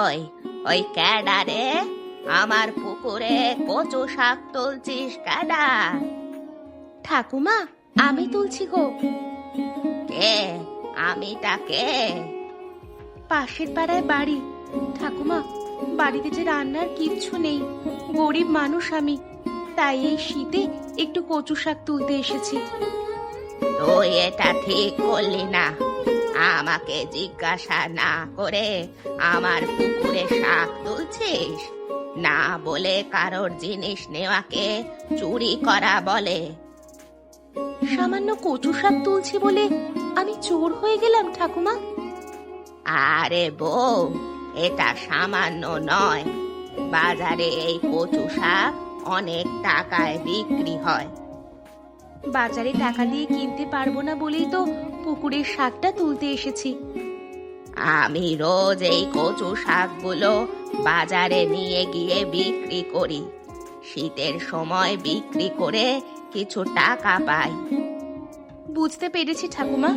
ওই ওই ক্যাডা রে, আমার পুকুরে কচু শাক তুলছিস ক্যাডা? ঠাকুমা, আমি তুলছি গো। কে? আমিটা কে? পাশের পাড়ায় বাড়ি। ঠাকুমা, বাড়িতে যে রান্নার কিচ্ছু নেই, গরিব মানুষ আমি, তাই এই শীতে একটু কচু শাক তুলতে এসেছি। তুই এটা ঠিক করলি না। আমাকে জিজ্ঞাসা না করে আমার পুকুরে শাক তুলছিস? না বলে কারোর জিনিস নেওয়াকে চুরি করা বলে। সামান্য কচু শাক তুলছি বলে আমি চোর হয়ে গেলাম ঠাকুমা? আরে বউ, এটা সামান্য নয়। বাজারে এই কচু শাক অনেক টাকায় বিক্রি হয়। বাজারে টাকা দিয়ে কিনতে পারবো না বলেই তো পুকুরের শাকটা তুলতে এসেছি। আমি রোজ এই কচু শাকগুলো বাজারে নিয়ে গিয়ে বিক্রি করি। শীতের সময় বিক্রি করে কিছু টাকা পাই। বুঝতে পেরেছি ঠাকুমা,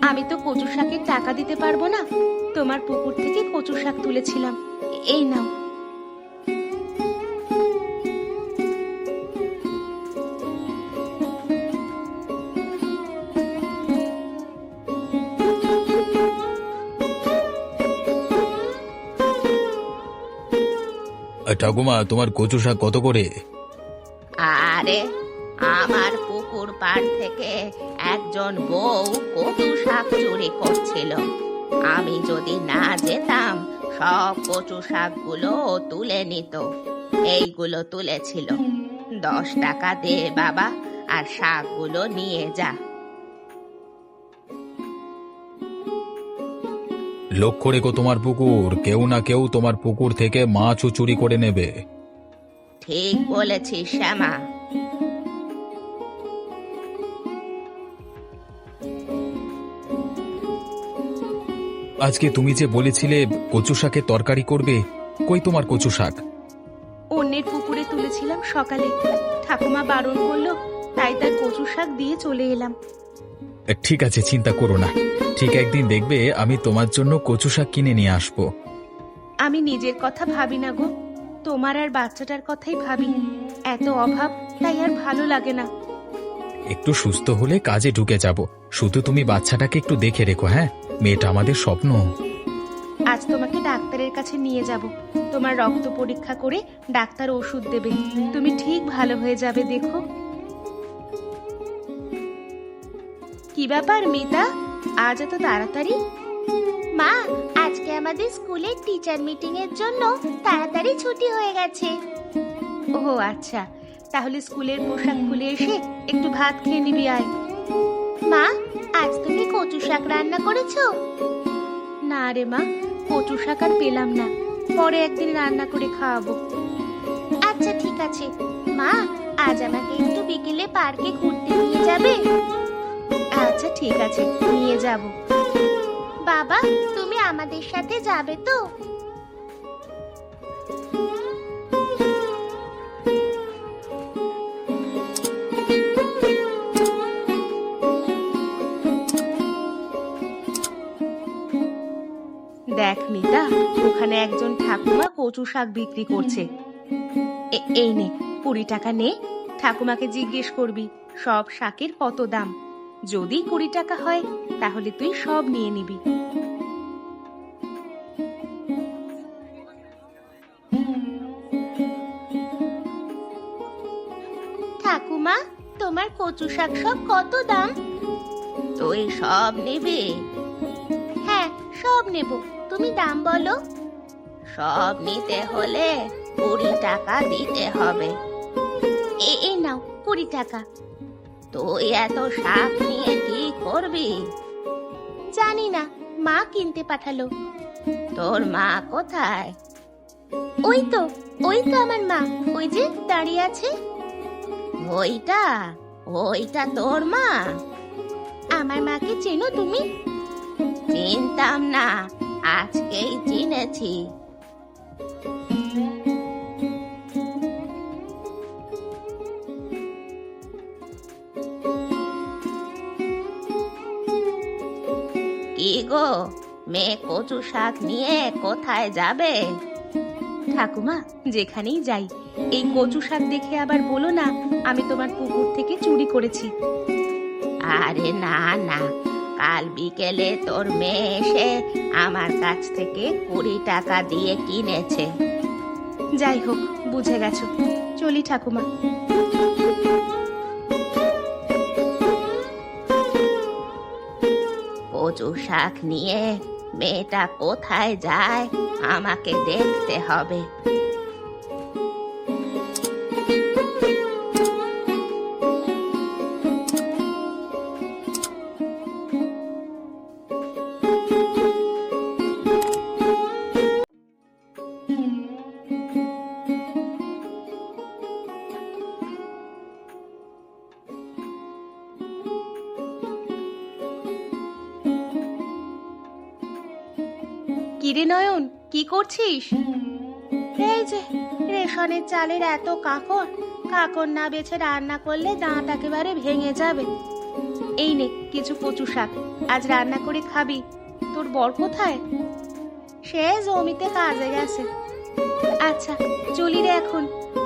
আমি তো কচু শাকের টাকা দিতে পারবো না, তোমার পুকুর থেকে কচু শাক তুলেছিলাম, এই নাও। ঠাকুমা, তোমার কচু শাক কত করে? আরে, আমার পুকুর পাড় থেকে একজন বউ কচু শাক চুরি করছিল। আমি যদি না যেতাম, সব কচু শাকগুলো তুলে নিত। এইগুলো তুলেছিল। 10 টাকা দে বাবা, আর শাকগুলো নিয়ে যা। লক্ষ্য রেখো তোমার পুকুর, কেউ না কেউ তোমার পুকুর থেকে মাছও চুরি করে নেবে। ঠিক বলেছিস শ্যামা। আজকে তুমি যে বলেছিলে কচু শাকের তরকারি করবে, কই তোমার কচু শাক? অন্যের পুকুরে তুলেছিলাম সকালে, ঠাকুমা বারণ করলো, তাই তার কচু শাক দিয়ে চলে এলাম। ঠিক আছে, চিন্তা করো না, ঠিক একদিন দেখবে আমি তোমার জন্য কচু শাক কিনে নিয়ে আসবো। আমি নিজের কথা ভাবি না গো, তোমার আর বাচ্চাটার কথাই ভাবি। এত অভাব, তাই আর ভালো লাগে না। একটু সুস্থ হলে কাজে ঢুকে যাব, শুধু তুমি বাচ্চাটাকে একটু দেখে রেখো। হ্যাঁ, মেয়েটা আমাদের স্বপ্ন। আজ তোমাকে ডাক্তারের কাছে নিয়ে যাব, তোমার রক্ত পরীক্ষা করে ডাক্তার ওষুধ দেবে, তুমি ঠিক ভালো হয়ে যাবে। দেখো কি ব্যাপার মিতা, আজ এত তাড়াতাড়ি? মা, আজকে আমাদের স্কুলের টিচার মিটিং এর জন্য তাড়াতাড়ি ছুটি হয়ে গেছে। ও আচ্ছা, তাহলে স্কুলের পোশাক খুলে এসে একটু ভাত খেয়ে নিবি আয়। মা, আজ তুমি কচু শাক রান্না করেছো? না রে মা, কচু শাক আর পেলাম না, পরে একদিন রান্না করে খাওয়াবো। আচ্ছা ঠিক আছে। মা, আজ আমাকে একটু বিকেলে পার্কে ঘুরতে নিয়ে যাবে? আচ্ছা ঠিক আছে, নিয়ে যাব। বাবা, তুমি আমাদের সাথে যাবে তো? দেখ মিতা, ওখানে একজন ঠাকুমা কচু শাক বিক্রি করছে। এই নে 20 টাকা নে, ঠাকুমাকে জিজ্ঞেস করবি সব শাকের কত দাম। যদি 20 টাকা হয়, তাহলে তুই সব নিয়ে নিবি। ঠাকুমা, তোমার কচু শাক সব কত দাম? তুই সব নিবি? হ্যাঁ, সব নেব, তুমি দাম বলো। সব নিতে হলে 20 টাকা দিতে হবে। এই নাও 20 টাকা। তুই এত শাক নিয়ে কি করবি? জানি না, মা কিনতে পাঠালো। তোর মা কোথায়? ওই তো আমার মা, ওই যে দাঁড়িয়ে আছে। ওইটা ওইটা তোর মা? আমার মাকে চেনো তুমি? চিনতাম না, আজকেই চিনেছি। কি গো, মেয়ে কচু শাক নিয়ে কোথায় যাবে? ঠাকুমা, যেখানেই যাই এই কচু শাক দেখে আবার বলো না আমি তোমার পুকুর থেকে চুরি করেছি। আরে না না, কাল বিকেলে তোর মেয়ে এসে আমার কাছ থেকে 20 টাকা দিয়ে কিনেছে। যাই হোক, বুঝে গেছো, চলি ঠাকুমা। কচু শাক নিয়ে মেয়েটা কোথায় যায় আমাকে দেখতে হবে। কিরে নয়ন, কি করছিস? এই যে রেশনের চালের এত কাকড়, কাকড় না বেছে রান্না করলে দাঁত একেবারে ভেঙে যাবে। এই নে কিছু কচু শাক, আজ রান্না করে খাবি। তোর বর কোথায়? সে জমিতে কাজে গেছে। আচ্ছা চলি রে এখন,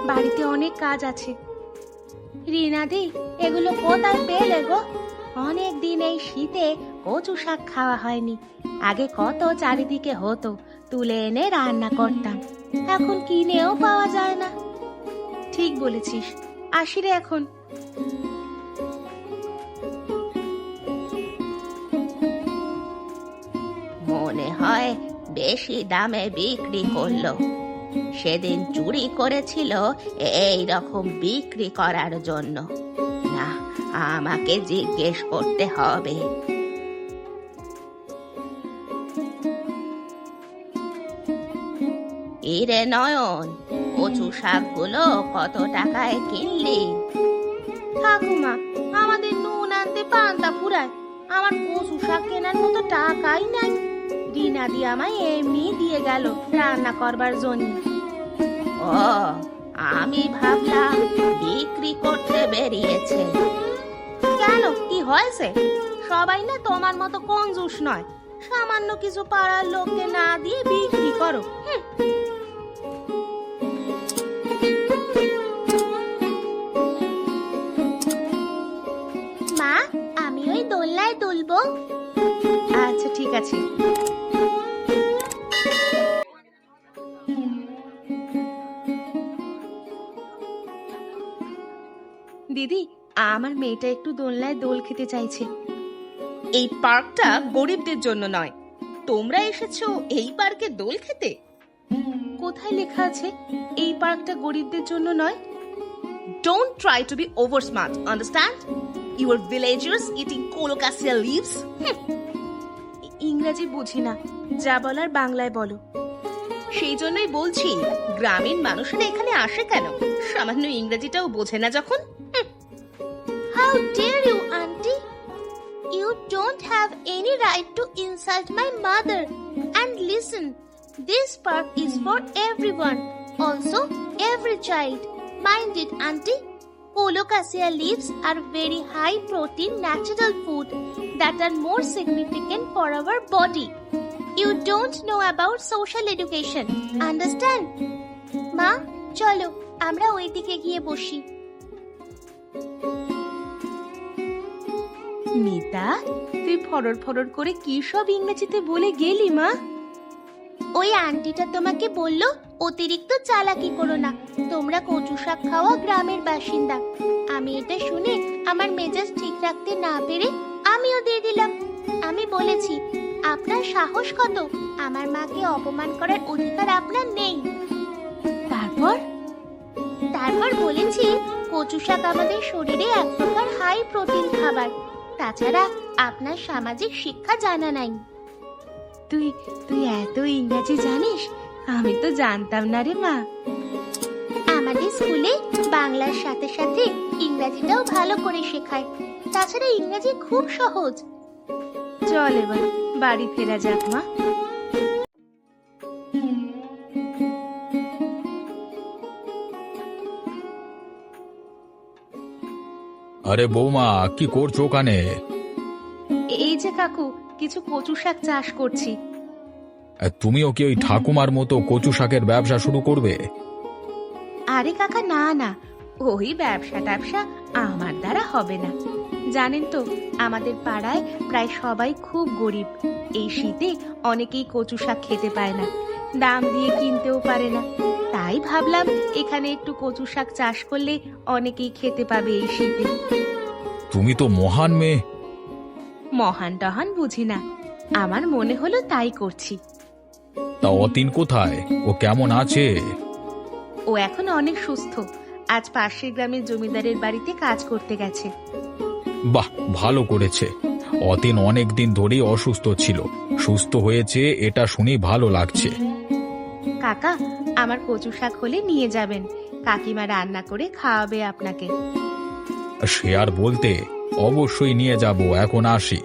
বাড়িতে অনেক কাজ আছে। রিনাদি, এগুলো কোথায় পেলে গো? অনেক দিন এই শীতে কচু শাক খাওয়া হয়নি। আগে কত চারিদিকে হতো, তুলে এনে রান্না করতাম, এখন কিনেও পাওয়া যায় না। ঠিক বলেছিস, আসি রে এখন। মনে হয় বেশি দামে বিক্রি করলো। সেদিন চুরি করেছিল এই রকম বিক্রি করার জন্য। না, আমাকে জিজ্ঞেস করতে হবে। ইরে নয়ন, কচু শাকগুলো কত টাকায় কিনলি? ঠাকুমা, আমাদের নুন আনতে পান্তা ফুরায়, আমার কচু শাক কেনার মতো টাকাই নাই। রিনাদি আমায় এমনি দিয়ে গেল রান্না করবার জন্য। ও, আমি ভাবলাম বিক্রি করতে বেরিয়েছে। কেন, কি হয়েছে? সবাই না তোমার মতো কঞ্জুস নয়, সামান্য কিছু পাড়ার লোককে না দিয়ে বিক্রি করো। মা, আমি ওই দোলনায় দুলবো। আচ্ছা ঠিক আছে। দিদি, আমার মেয়েটা একটু দোলনায় দোল খেতে চাইছে। এই পার্কটা গরিবদের জন্য নয়, তোমরা এসেছো এই পার্কে দোল খেতে? কোথায় লেখা আছে এই পার্কটা গরিবদের জন্য নয়? Don't try to be over smart, understand? You are villagers eating colocasia leaves. ইংরেজি বুঝি না, যা বলার বাংলায় বলো। সেই জন্যই বলছি, গ্রামীণ মানুষেরা এখানে আসে কেন? সামান্য ইংরেজিটাও বোঝে না যখন। How dare you, auntie? You don't have any right to insult my mother. And listen, this park is for everyone, also every child. Mind it, auntie. Colocasia leaves are very high protein natural food that are more significant for our body. You don't know about social education, understand? মা, চলো আমরা ওইদিকে গিয়ে বসি। মিতা, তুই ফরর ফরর করে কি সব ইংরেজিতে বলে গেলি মা? ওই আন্টিটা তোমাকে বললো অতিরিক্ত চালাকি করো না, তোমরা কচু শাক খাওয়া গ্রামের বাসিন্দা। আমি এটা শুনে আমার মেজাজ ঠিক রাখতে না পেরে আমিও দিয়ে দিলাম। আমি বলেছি, আপনার সাহস কত, আমার মাকে অপমান করার অধিকার আপনার নেই। তারপর বলেছি কচু শাক আমাদের শরীরে এক প্রকার হাই প্রোটিন খাবার, তাছাড়া আপনার সামাজিক শিক্ষা জানা নাই। তুই এত ইংরেজি জানিস, আমি তো জানতাম না রে মা। আমাদের স্কুলে বাংলার সাথে সাথে ইংরেজিটাও ভালো করে শেখায়, তাছাড়া ইংরেজি খুব সহজ। চল এবার বাড়ি ফেরা যাক মা। আরে বৌমা, কি করছো ওখানে? এই যে কাকু, কিছু কচু শাক চাষ করছি। তুমিও কি ওই ঠাকুমার মতো কচু শাকের ব্যবসা শুরু করবে? আরে কাকা, না না, ওই ব্যবসা আমার দ্বারা হবে না। জানেন তো, আমাদের পাড়ায় প্রায় সবাই খুব গরিব। এই শীতে অনেকেই কচু শাক খেতে পায় না, দাম দিয়ে কিনতেও পারে না। তাই ভাবলাম এখানে একটু কচু শাক চাষ করলে অনেকেই খেতে পাবে এই শীতে। তুমি তো মহান মেয়ে। মহান টহান বুঝি না, আমার মনে হলো তাই করছি। তা অতীন কোথায়? ও কেমন আছে? ও এখন অনেক সুস্থ, আজ পাশের গ্রামের জমিদারের বাড়িতে কাজ করতে গেছে। বাহ, ভালো করেছে। অতীন অনেক দিন ধরেই অসুস্থ ছিল, সুস্থ হয়েছে, এটা শুনেই ভালো লাগছে। কাকা, আমার কচু শাক হলে নিয়ে যাবেন, কাকিমা রান্না করে খাওয়াবে আপনাকে। সে আর বলতে, অবশ্যই নিয়ে যাব, এখন আসি।